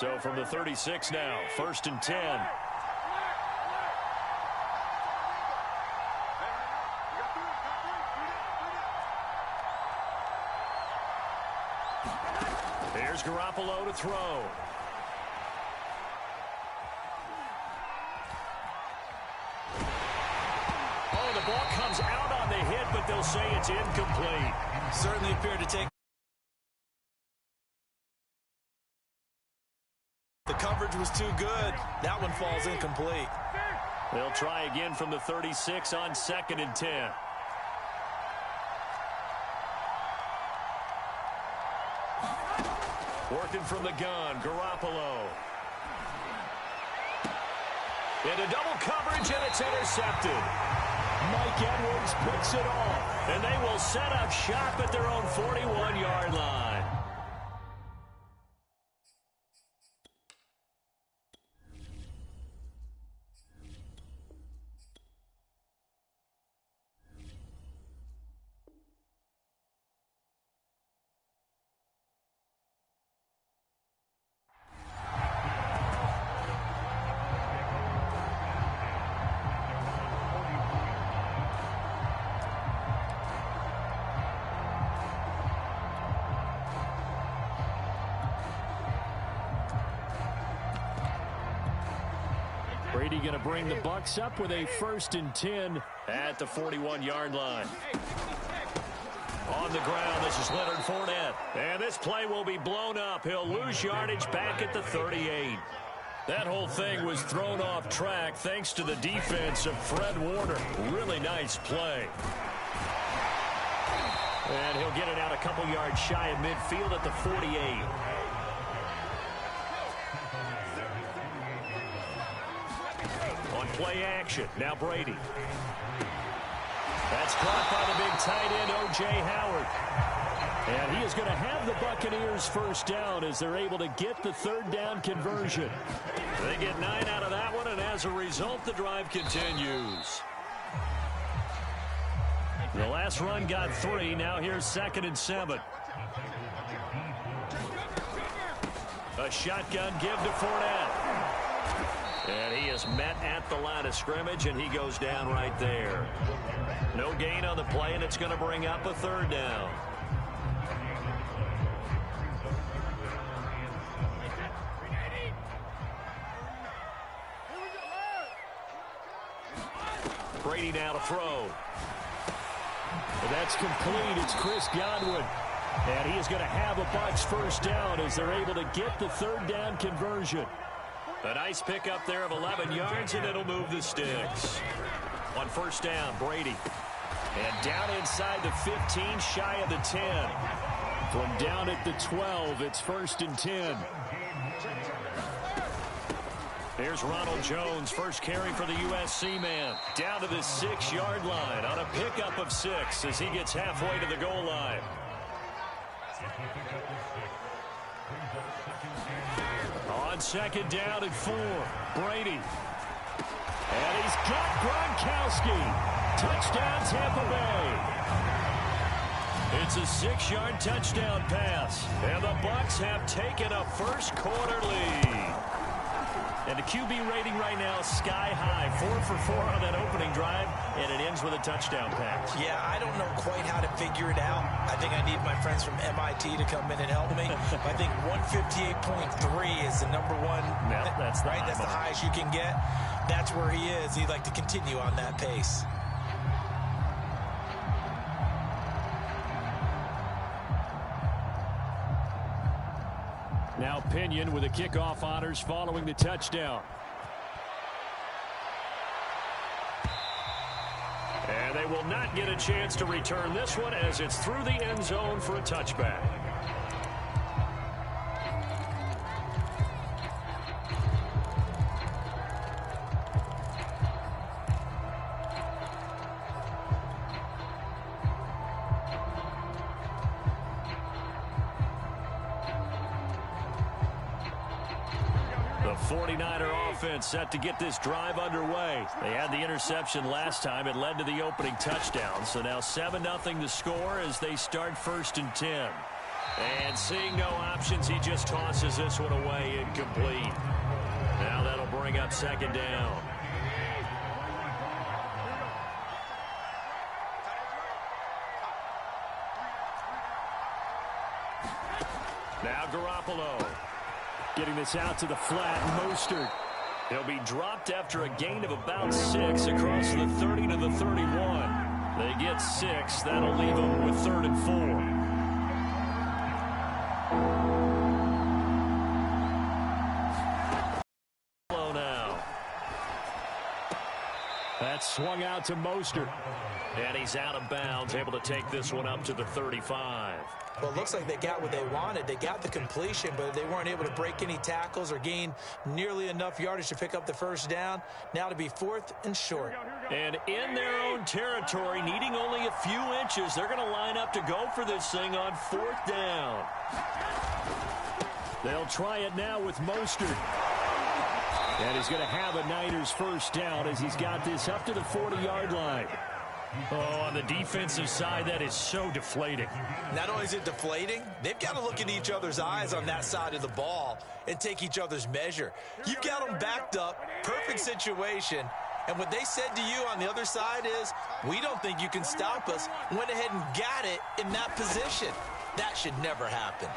So from the 36 now, 1st and 10. Here's Garoppolo to throw. Oh, the ball comes out on the hit, but they'll say it's incomplete. Certainly appeared to take. The coverage was too good. That one falls incomplete. They'll try again from the 36 on 2nd and 10. Working from the gun, Garoppolo. Into double coverage, and it's intercepted. Mike Edwards picks it off, and they will set up shop at their own 41-yard line. Brady going to bring the Bucs up with a 1st and 10 at the 41-yard line. On the ground, this is Leonard Fournette. And this play will be blown up. He'll lose yardage back at the 38. That whole thing was thrown off track thanks to the defense of Fred Warner. Really nice play. And he'll get it out a couple yards shy of midfield at the 48. Play action. Now Brady. That's caught by the big tight end, O.J. Howard. And he is going to have the Buccaneers 1st down as they're able to get the 3rd down conversion. They get 9 out of that one, and as a result, the drive continues. The last run got 3. Now here's 2nd and 7. A shotgun give to Fournette. And he is met at the line of scrimmage, and he goes down right there. No gain on the play, and it's going to bring up a 3rd down. Brady now to throw. That's complete. It's Chris Godwin. And he is going to have a Bucs 1st down as they're able to get the 3rd down conversion. A nice pickup there of 11 yards, and it'll move the sticks. On 1st down, Brady. And down inside the 15, shy of the 10. From down at the 12, it's 1st and 10. Here's Ronald Jones, first carry for the USC man. Down to the 6-yard line on a pickup of 6 as he gets halfway to the goal line. On 2nd down and 4, Brady. And he's got Gronkowski. Touchdown, Tampa Bay. It's a 6-yard touchdown pass. And the Bucs have taken a first-quarter lead. And the QB rating right now sky high. 4 for 4 on that opening drive, and it ends with a touchdown pass. Yeah, I don't know quite how to figure it out. I think I need my friends from MIT to come in and help me. I think 158.3 is the number one. No, that's right. That's the highest you can get. That's where he is. He'd like to continue on that pace. Now Pinion with the kickoff honors following the touchdown. And they will not get a chance to return this one as it's through the end zone for a touchback. The 49er offense set to get this drive underway. They had the interception last time. It led to the opening touchdown. So now 7-0 the score as they start 1st and 10. And seeing no options, he just tosses this one away incomplete. Now that'll bring up second down. Now Garoppolo. Getting this out to the flat, Mostert. He'll be dropped after a gain of about 6 across the 30 to the 31. They get 6. That'll leave them with 3rd and 4. That swung out to Mostert. And he's out of bounds, able to take this one up to the 35. Well, it looks like they got what they wanted. They got the completion, but they weren't able to break any tackles or gain nearly enough yardage to pick up the first down. Now to be 4th and short. And in their own territory, needing only a few inches, they're going to line up to go for this thing on 4th down. They'll try it now with Mostert. And he's going to have a Niners first down as he's got this up to the 40-yard line. Oh, on the defensive side, that is so deflating. Not only is it deflating, they've got to look in each other's eyes on that side of the ball and take each other's measure. You've got them backed up, perfect situation, and what they said to you on the other side is, we don't think you can stop us. Went ahead and got it in that position. That should never happen.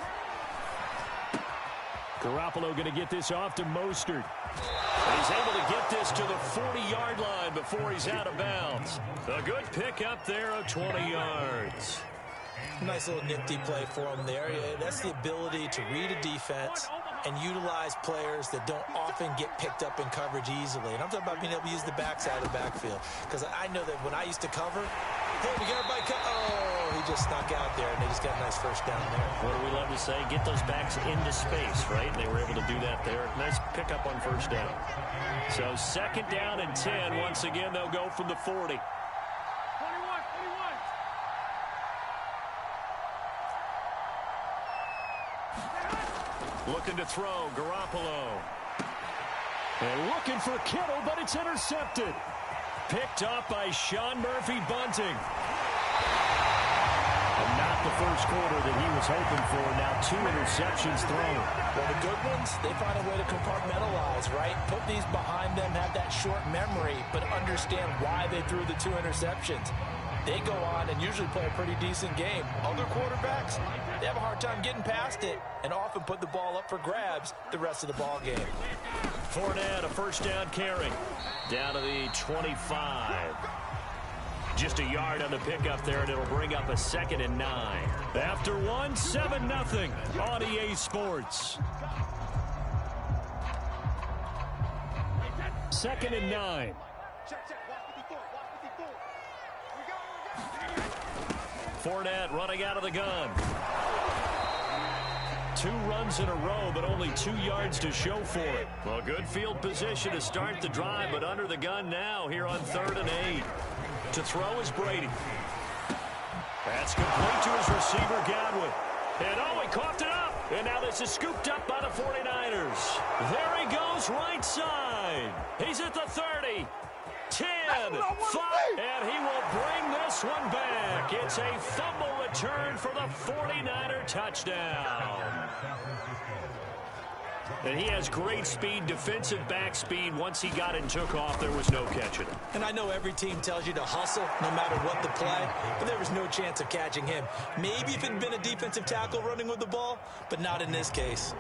Garoppolo going to get this off to Mostert. And he's able to get this to the 40-yard line before he's out of bounds. A good pickup there of 20 yards. Nice little nifty play for him there. That's the ability to read a defense and utilize players that don't often get picked up in coverage easily. And I'm talking about being able to use the backside of the backfield. Because I know that when I used to cover, hey, we got everybody oh, he just snuck out there, and they just got a nice first down there. What do we love to say? Get those backs into space, right? And they were able to do that there. Nice pickup on first down. So 2nd down and 10. Once again, they'll go from the 40. Looking to throw, Garoppolo. And looking for Kittle, but it's intercepted. Picked up by Sean Murphy-Bunting. And not the first quarter that he was hoping for. Now 2 interceptions thrown. Well, the good ones, they find a way to compartmentalize, right? Put these behind them, have that short memory, but understand why they threw the 2 interceptions. They go on and usually play a pretty decent game. Other quarterbacks, they have a hard time getting past it and often put the ball up for grabs the rest of the ball game. Fournette, a first down carry. Down to the 25. Just a yard on the pickup there, and it'll bring up a 2nd and 9. After 1, 7-0 on EA Sports. 2nd and 9. Fournette running out of the gun. 2 runs in a row, but only 2 yards to show for it. Well, good field position to start the drive, but under the gun now here on 3rd and 8. To throw is Brady. That's complete to his receiver, Godwin. And oh, he coughed it up. And now this is scooped up by the 49ers. There he goes, right side. He's at the 30. 10, 5, and he will bring this one back. It's a fumble return for the 49er touchdown. And he has great speed, defensive back speed. Once he got it and took off, there was no catching it. And I know every team tells you to hustle no matter what the play, but there was no chance of catching him. Maybe if it had been a defensive tackle running with the ball, but not in this case.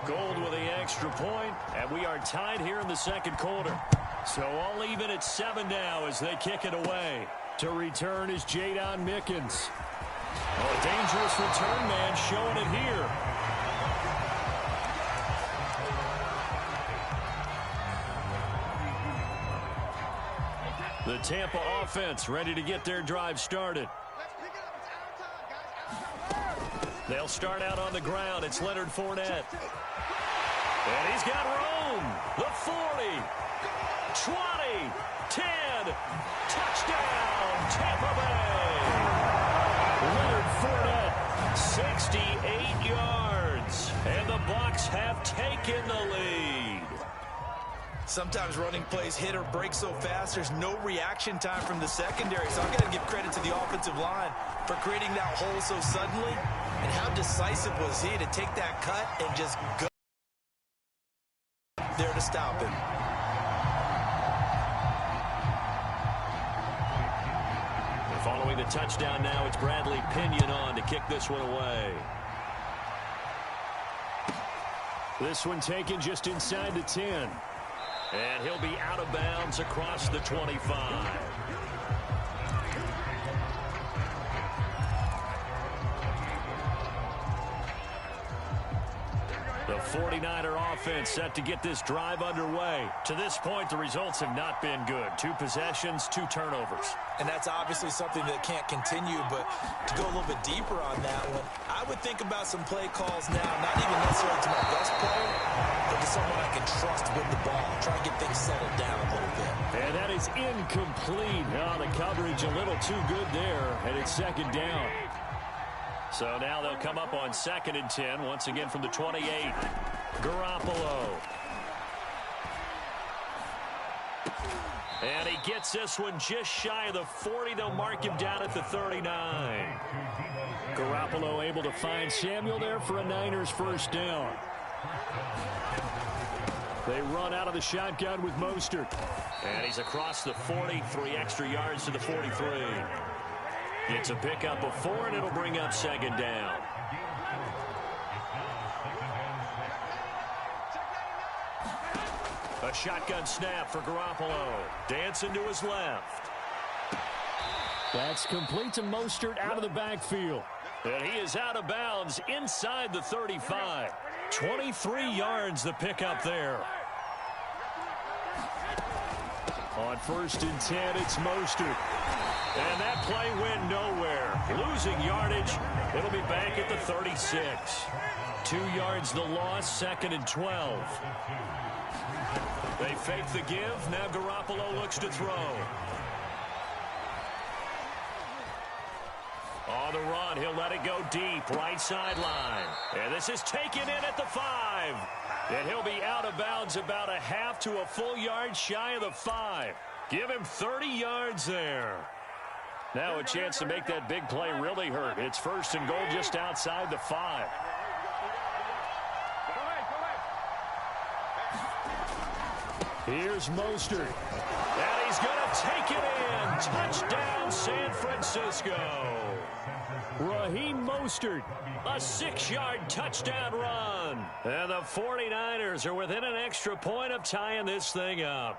Gold with the extra point, and we are tied here in the 2nd quarter. So all even at 7 now as they kick it away. To return is Jadon Mickens. Oh, a dangerous return man showing it here. The Tampa offense ready to get their drive started. They'll start out on the ground. It's Leonard Fournette. And he's got room. The 40. 20, 10, touchdown, Tampa Bay. Leonard Fournette, 68 yards, and the Bucs have taken the lead. Sometimes running plays hit or break so fast, there's no reaction time from the secondary. So I've got to give credit to the offensive line for creating that hole so suddenly. And how decisive was he to take that cut and just go there to stop him? Following the touchdown now, it's Bradley Pinion on to kick this one away. This one taken just inside the 10. And he'll be out of bounds across the 25. The 49er offense set to get this drive underway. To this point, the results have not been good. 2 possessions, 2 turnovers. And that's obviously something that can't continue, but to go a little bit deeper on that one, I would think about some play calls now, not even necessarily to my best player, but to someone I can trust with the ball. Try and get things settled down a little bit. And that is incomplete. Oh, the coverage a little too good there, and it's second down. So now they'll come up on 2nd and 10, once again from the 28. Garoppolo. And he gets this one just shy of the 40. They'll mark him down at the 39. Garoppolo able to find Samuel there for a Niners first down. They run out of the shotgun with Mostert. And he's across the 40, 3 extra yards to the 43. It's a pickup of 4, and it'll bring up 2nd down. A shotgun snap for Garoppolo. Dancing to his left. That's complete to Mostert out of the backfield. And he is out of bounds inside the 35. 23 yards the pickup there. On 1st and 10, it's Mostert. And that play went nowhere. Losing yardage. It'll be back at the 36. 2 yards the loss, 2nd and 12. They fake the give. Now Garoppolo looks to throw. On the run, he'll let it go deep. Right sideline. And this is taken in at the 5. And he'll be out of bounds about a half to a full yard shy of the 5. Give him 30 yards there. Now a chance to make that big play really hurt. It's 1st and goal just outside the 5. Here's Mostert. And he's going to take it in. Touchdown, San Francisco. Raheem Mostert, a 6-yard touchdown run. And the 49ers are within an extra point of tying this thing up.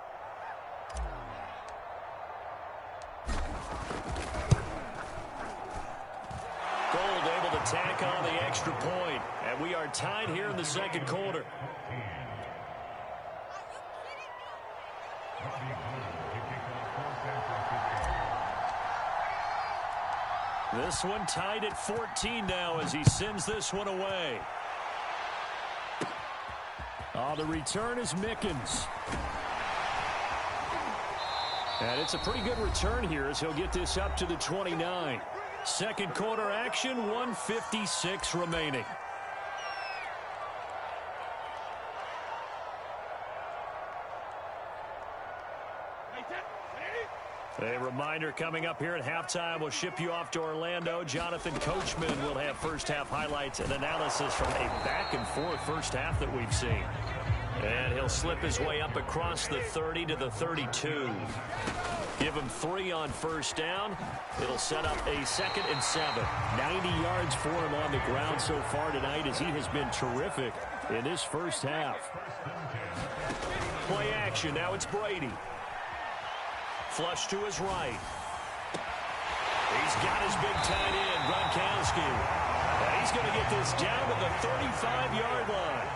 Gold able to tack on the extra point. And we are tied here in the 2nd quarter. This one tied at 14 now as he sends this one away. Oh, the return is Mickens. And it's a pretty good return here as he'll get this up to the 29. 2nd quarter action, 1:56 remaining. A reminder coming up here at halftime. We'll ship you off to Orlando. Jonathan Coachman will have first-half highlights and analysis from a back-and-forth first half that we've seen. And he'll slip his way up across the 30 to the 32. Give him 3 on first down. It'll set up a 2nd and 7. 90 yards for him on the ground so far tonight as he has been terrific in this first half. Play action. Now it's Brady. Flush to his right. He's got his big tight end, Gronkowski. And he's going to get this down to the 35-yard line.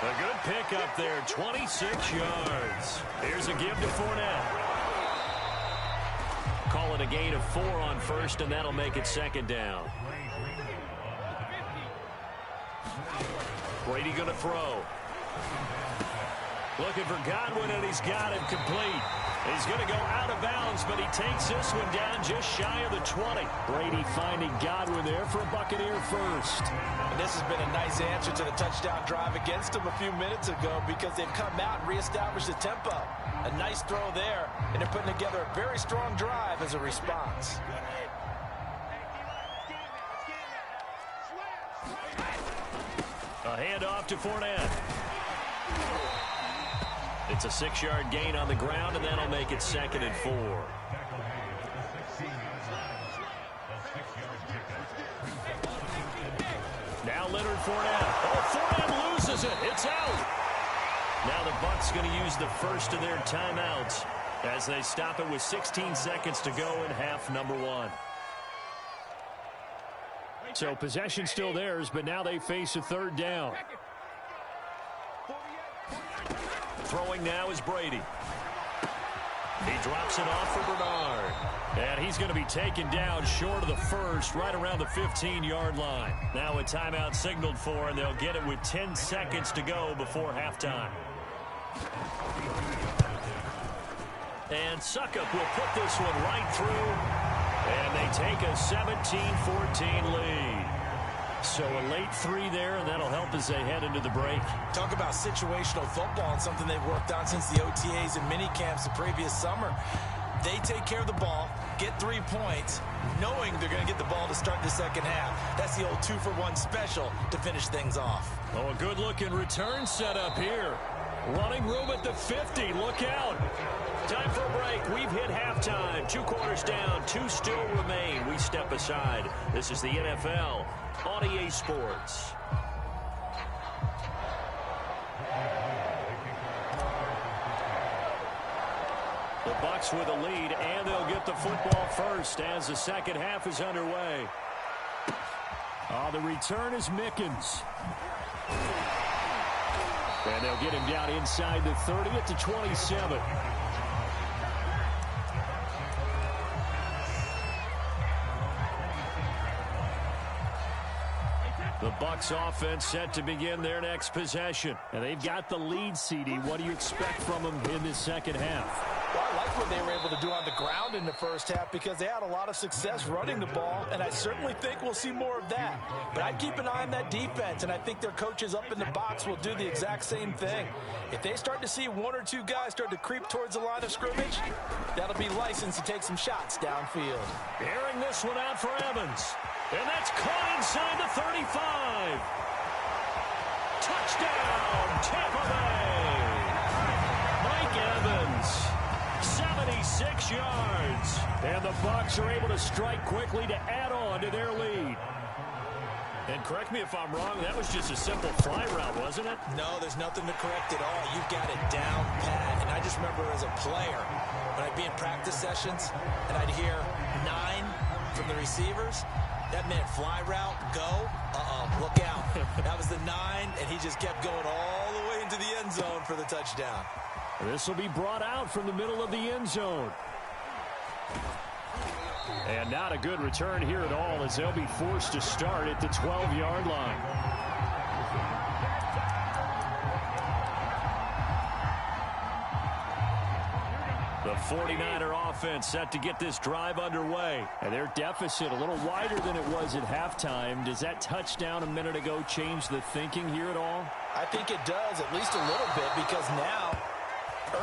A good pickup there, 26 yards. Here's a give to Fournette. Call it a gain of 4 on first, and that'll make it 2nd down. Brady going to throw. Looking for Godwin, and he's got him complete. He's going to go out of bounds, but he takes this one down just shy of the 20. Brady finding Godwin there for a Buccaneer first. And this has been a nice answer to the touchdown drive against them a few minutes ago because they've come out and reestablished the tempo. A nice throw there, and they're putting together a very strong drive as a response. handoff to Fournette. It's a 6-yard gain on the ground, and that'll make it 2nd and 4. Now Leonard Fournette. Oh, Fournette loses it. It's out. Now the Bucs going to use the first of their timeouts as they stop it with 16 seconds to go in half number 1. So possession still theirs, but now they face a 3rd down. Throwing now is Brady. He drops it off for Bernard. And he's going to be taken down short of the first, right around the 15-yard line. Now a timeout signaled for, and they'll get it with 10 seconds to go before halftime. And Suckup will put this one right through, and they take a 17-14 lead. So a late 3 there, and that'll help as they head into the break. Talk about situational football and something they've worked on since the OTAs and mini camps the previous summer. They take care of the ball, get 3 points, knowing they're going to get the ball to start the second half. That's the old 2-for-1 special to finish things off. Oh, a good-looking return set up here. Running room at the 50. Look out. Time for a break. We've hit halftime. 2 quarters down. 2 still remain. We step aside. This is the NFL on EA Sports. The Bucs with a lead, and they'll get the football first as the second half is underway. The return is Mickens. And they'll get him down inside the 30 at the 27. The Bucs offense set to begin their next possession. And they've got the lead, CD. What do you expect from them in this second half? Well, I like what they were able to do on the ground in the first half because they had a lot of success running the ball, and I certainly think we'll see more of that. But I'd keep an eye on that defense, and I think their coaches up in the box will do the exact same thing. If they start to see 1 or 2 guys start to creep towards the line of scrimmage, that'll be licensed to take some shots downfield. Airing this one out for Evans. And that's caught inside the 35. Touchdown, Tampa Bay. Mike Evans, 76 yards. And the Bucs are able to strike quickly to add on to their lead. And correct me if I'm wrong, that was just a simple fly route, wasn't it? No, there's nothing to correct at all. You've got it down pat. And I just remember as a player, when I'd be in practice sessions, and I'd hear 9 from the receivers, that meant fly route, go, look out. That was the 9, and he just kept going all the way into the end zone for the touchdown. This will be brought out from the middle of the end zone. And not a good return here at all as they'll be forced to start at the 12-yard line. The 49er offense set to get this drive underway. And their deficit a little wider than it was at halftime. Does that touchdown a minute ago change the thinking here at all? I think it does, at least a little bit, because now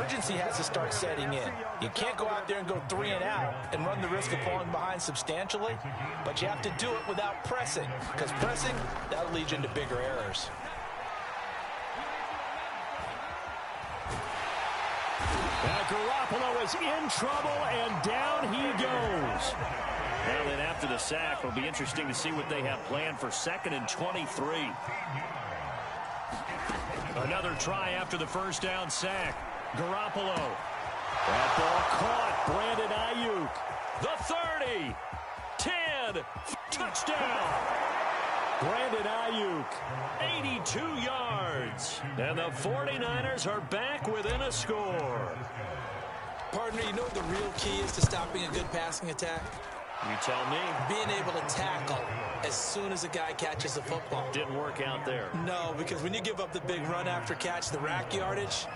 urgency has to start setting in. You can't go out there and go 3 and out and run the risk of falling behind substantially, but you have to do it without pressing, because pressing, that'll lead you into bigger errors. Garoppolo is in trouble, and down he goes. Now then, after the sack, it'll be interesting to see what they have planned for 2nd and 23. Another try after the first down sack. Garoppolo. That ball caught. Brandon Ayuk. The 30. 10. Touchdown. Brandon Ayuk. 82 yards. And the 49ers are back within a score. Partner, you know what the real key is to stopping a good passing attack? You tell me. Being able to tackle as soon as a guy catches the football. Didn't work out there. No, because when you give up the big run after catch, the rack yardage,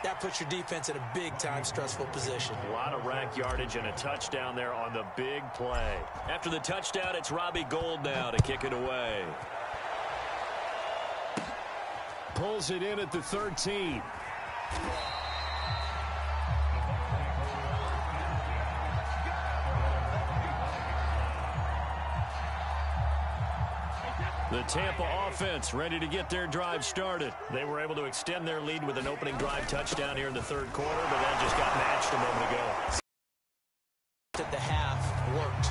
that puts your defense in a big-time stressful position. A lot of rack yardage and a touchdown there on the big play. After the touchdown, it's Robbie Gould now to kick it away. Pulls it in at the 13. The Tampa offense ready to get their drive started. They were able to extend their lead with an opening drive touchdown here in the third quarter, but that just got matched a moment ago. At the half worked.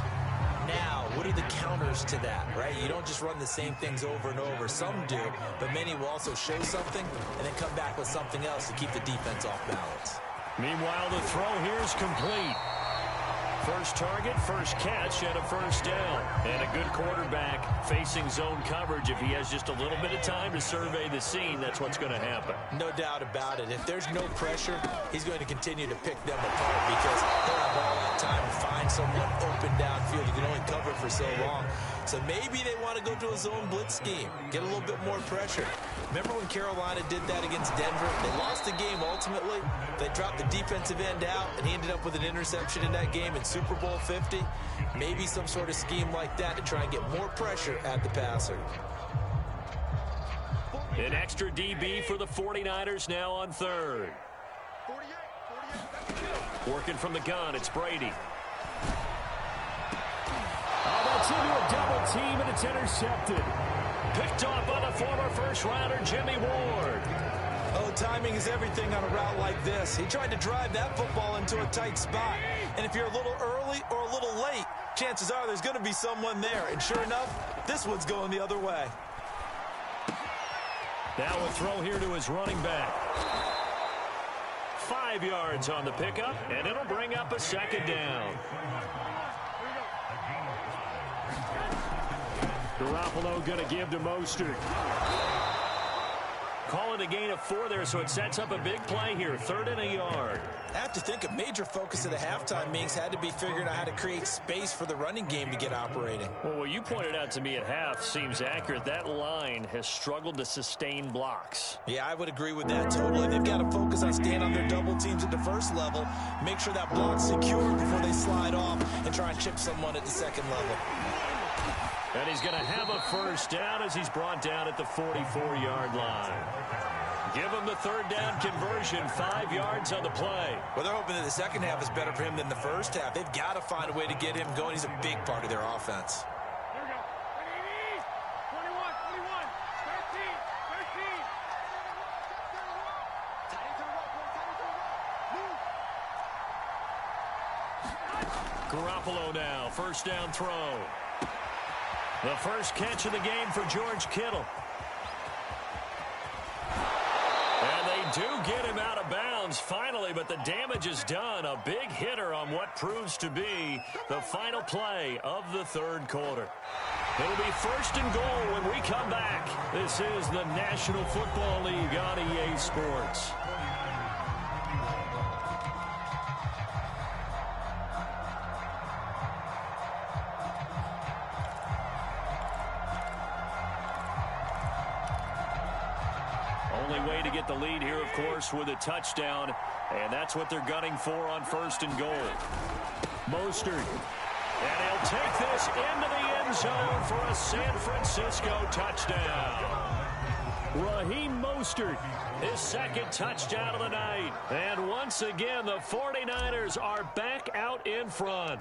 Now, what are the counters to that, right? You don't just run the same things over and over. Some do, but many will also show something and then come back with something else to keep the defense off balance. Meanwhile, the throw here is complete. First target, first catch, and a first down. And a good quarterback facing zone coverage. If he has just a little bit of time to survey the scene, that's what's going to happen. No doubt about it. If there's no pressure, he's going to continue to pick them apart because he'll have all that time to find someone open downfield. You can only cover for so long. So maybe they want to go to a zone blitz scheme, get a little bit more pressure. Remember when Carolina did that against Denver? They lost the game ultimately. They dropped the defensive end out, and he ended up with an interception in that game in Super Bowl 50. Maybe some sort of scheme like that to try and get more pressure at the passer. An extra DB for the 49ers now on third. Working from the gun, it's Brady. That's into a double team, and it's intercepted. Picked off by the former first-rounder, Jimmy Ward. Oh, timing is everything on a route like this. He tried to drive that football into a tight spot. And if you're a little early or a little late, chances are there's going to be someone there. And sure enough, this one's going the other way. Now a throw here to his running back. 5 yards on the pickup, and it'll bring up a second down. Garoppolo going to give to Mostert. Call it a gain of 4 there, so it sets up a big play here. 3rd and a yard. I have to think a major focus of the halftime meetings had to be figuring out how to create space for the running game to get operating. Well, what you pointed out to me at half seems accurate. That line has struggled to sustain blocks. Yeah, I would agree with that totally. They've got to focus on staying on their double teams at the first level, make sure that block's secure before they slide off and try and chip someone at the second level. And he's going to have a first down as he's brought down at the 44-yard line. Give him the third down conversion, 5 yards on the play. Well, they're hoping that the second half is better for him than the first half. They've got to find a way to get him going. He's a big part of their offense. Here we go. 21, 13. Garoppolo now, first down throw. The first catch of the game for George Kittle. And they do get him out of bounds finally, but the damage is done. A big hitter on what proves to be the final play of the third quarter. It'll be 1st and goal when we come back. This is the National Football League on EA Sports. Only way to get the lead here, of course, with a touchdown, and that's what they're gunning for on 1st and goal. Mostert, and he'll take this into the end zone for a San Francisco touchdown. Raheem Mostert, His second touchdown of the night. And once again, the 49ers are back out in front.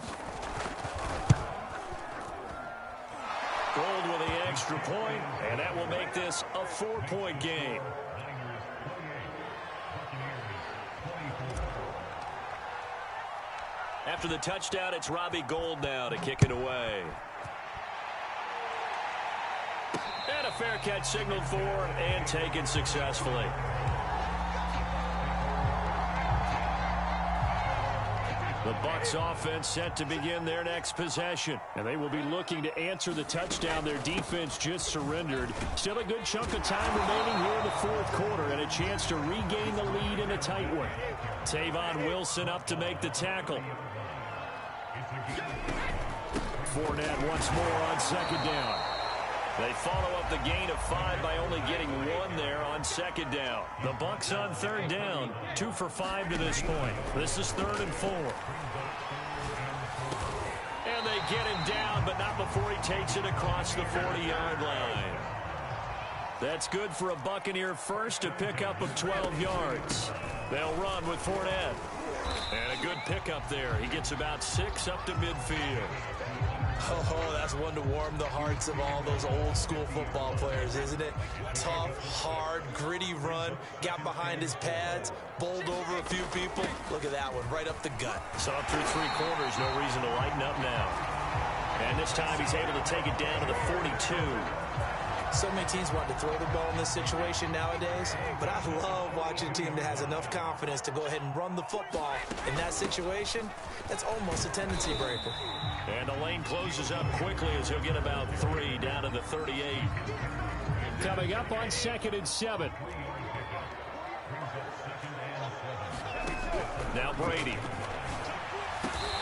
Gold with the extra point, and that will make this a 4-point game. After the touchdown, it's Robbie Gould now to kick it away. And a fair catch signaled for and taken successfully. The Bucs offense set to begin their next possession. and they will be looking to answer the touchdown their defense just surrendered. Still a good chunk of time remaining here in the fourth quarter and a chance to regain the lead in a tight one. Tavon Wilson up to make the tackle. Fournette once more on second down. They follow up the gain of 5 by only getting 1 there on second down. The Bucs on third down, 2 for 5 to this point. This is 3rd and 4. And they get him down, but not before he takes it across the 40-yard line. That's good for a Buccaneer first, a pickup of 12 yards. They'll run with Fournette. And a good pickup there. He gets about 6 up to midfield. Oh, that's one to warm the hearts of all those old school football players, isn't it? Tough, hard, gritty run, got behind his pads, bowled over a few people. Look at that one, right up the gut. So up through 3 quarters, no reason to lighten up now. And this time he's able to take it down to the 42. So many teams want to throw the ball in this situation nowadays, but I love watching a team that has enough confidence to go ahead and run the football. In that situation, that's almost a tendency breaker. And the lane closes up quickly as he'll get about 3 down to the 38. Coming up on 2nd and 7. Now Brady.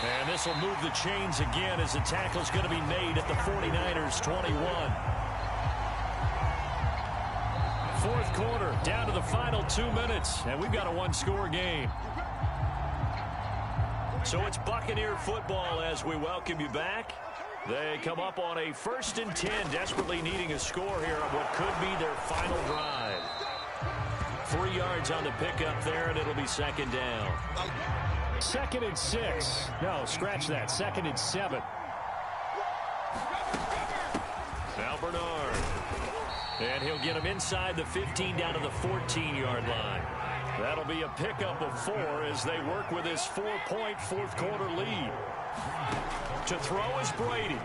And this will move the chains again as the tackle's going to be made at the 49ers 21. 4th quarter, down to the final 2 minutes, and we've got a 1-score game. So it's Buccaneer football as we welcome you back. They come up on a 1st and 10, desperately needing a score here on what could be their final drive. 3 yards on the pickup there, and it'll be 2nd down. 2nd and 6. No, scratch that. 2nd and 7. Now Bernard. And he'll get him inside the 15 down to the 14-yard line. That'll be a pickup of 4 as they work with his 4-point 4th quarter lead. To throw is Brady.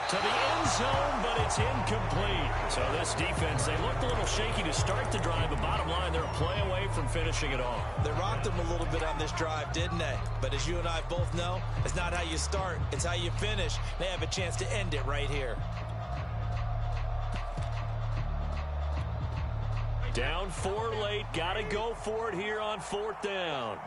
To the end zone, but it's incomplete. So this defense, they looked a little shaky to start the drive, but bottom line, they're a play away from finishing it off. They rocked them a little bit on this drive, didn't they? But as you and I both know, it's not how you start, it's how you finish. They have a chance to end it right here. Down 4 late. Got to go for it here on 4th down.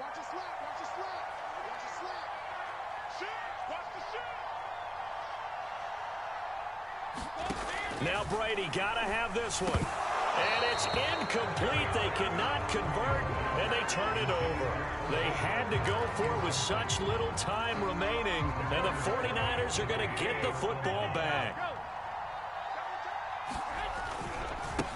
Now Brady got to have this one. And it's incomplete. They cannot convert, and they turn it over. They had to go for it with such little time remaining, and the 49ers are going to get the football back.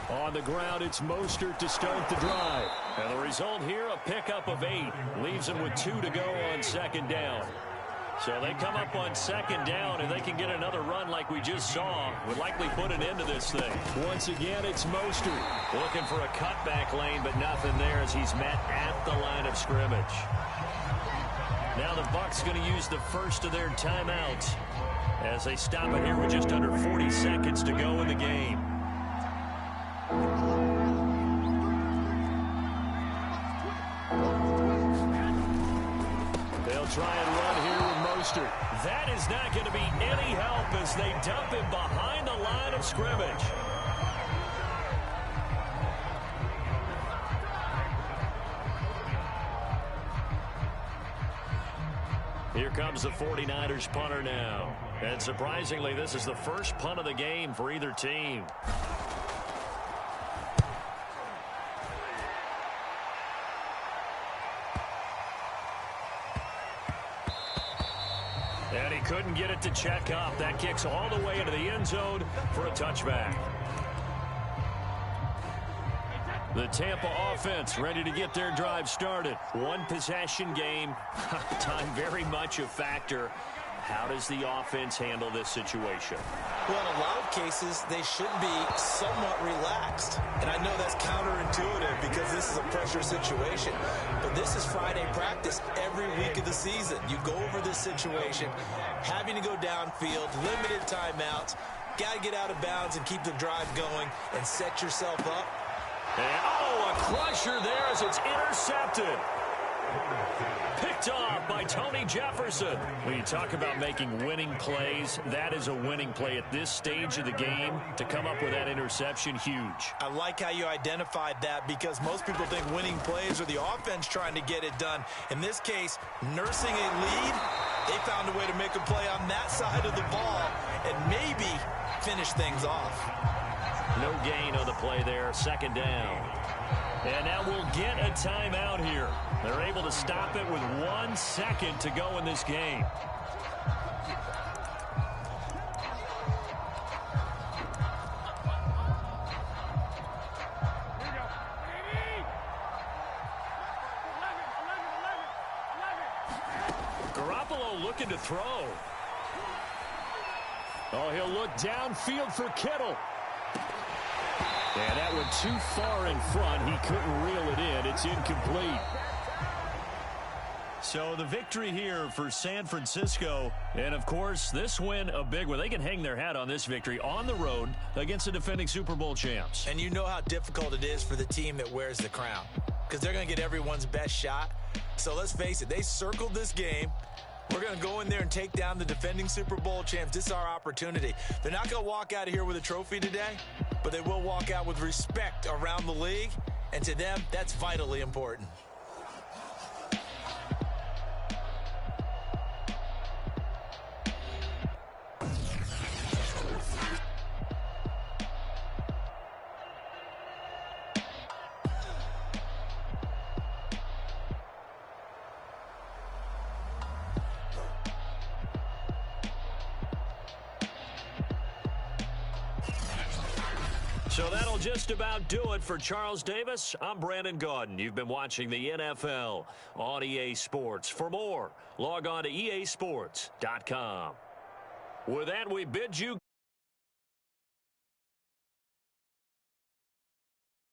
On the ground, it's Mostert to start the drive. And the result here, a pickup of 8. Leaves them with 2 to go on 2nd down. So they come up on 2nd down, and they can get another run like we just saw. Would likely put an end to this thing. Once again, it's Mostert. Looking for a cutback lane, but nothing there as he's met at the line of scrimmage. Now the Bucs going to use the first of their timeouts as they stop it here with just under 40 seconds to go in the game. They'll try and run here with Mostert. That is not going to be any help as they dump him behind the line of scrimmage. Here comes the 49ers punter now. And surprisingly, this is the first punt of the game for either team. And he couldn't get it to check up. That kicks all the way into the end zone for a touchback. The Tampa offense ready to get their drive started. 1 possession game. Time very much a factor. How does the offense handle this situation? Well, in a lot of cases, they should be somewhat relaxed. And I know that's counterintuitive because this is a pressure situation. But this is Friday practice every week of the season. You go over this situation, having to go downfield, limited timeouts, got to get out of bounds and keep the drive going and set yourself up. And, oh, a crusher there as it's intercepted. Picked off by Tony Jefferson. When you talk about making winning plays, that is a winning play at this stage of the game. To come up with that interception, huge. I like how you identified that because most people think winning plays are the offense trying to get it done. In this case, nursing a lead, they found a way to make a play on that side of the ball and maybe finish things off. No gain on the play there, 2nd down. And now we'll get a timeout here. They're able to stop it with 1 second to go in this game. looking to throw. Oh, he'll look downfield for Kittle. And that went too far in front. He couldn't reel it in. It's incomplete. So the victory here for San Francisco. And, of course, this win a big one. They can hang their hat on this victory on the road against the defending Super Bowl champs. And you know how difficult it is for the team that wears the crown, because they're going to get everyone's best shot. So let's face it, they circled this game. We're going to go in there and take down the defending Super Bowl champs. This is our opportunity. They're not going to walk out of here with a trophy today, but they will walk out with respect around the league. And to them, that's vitally important. So that'll just about do it for Charles Davis. I'm Brandon Gaudin. You've been watching the NFL on EA Sports. For more, log on to easports.com. With that, we bid you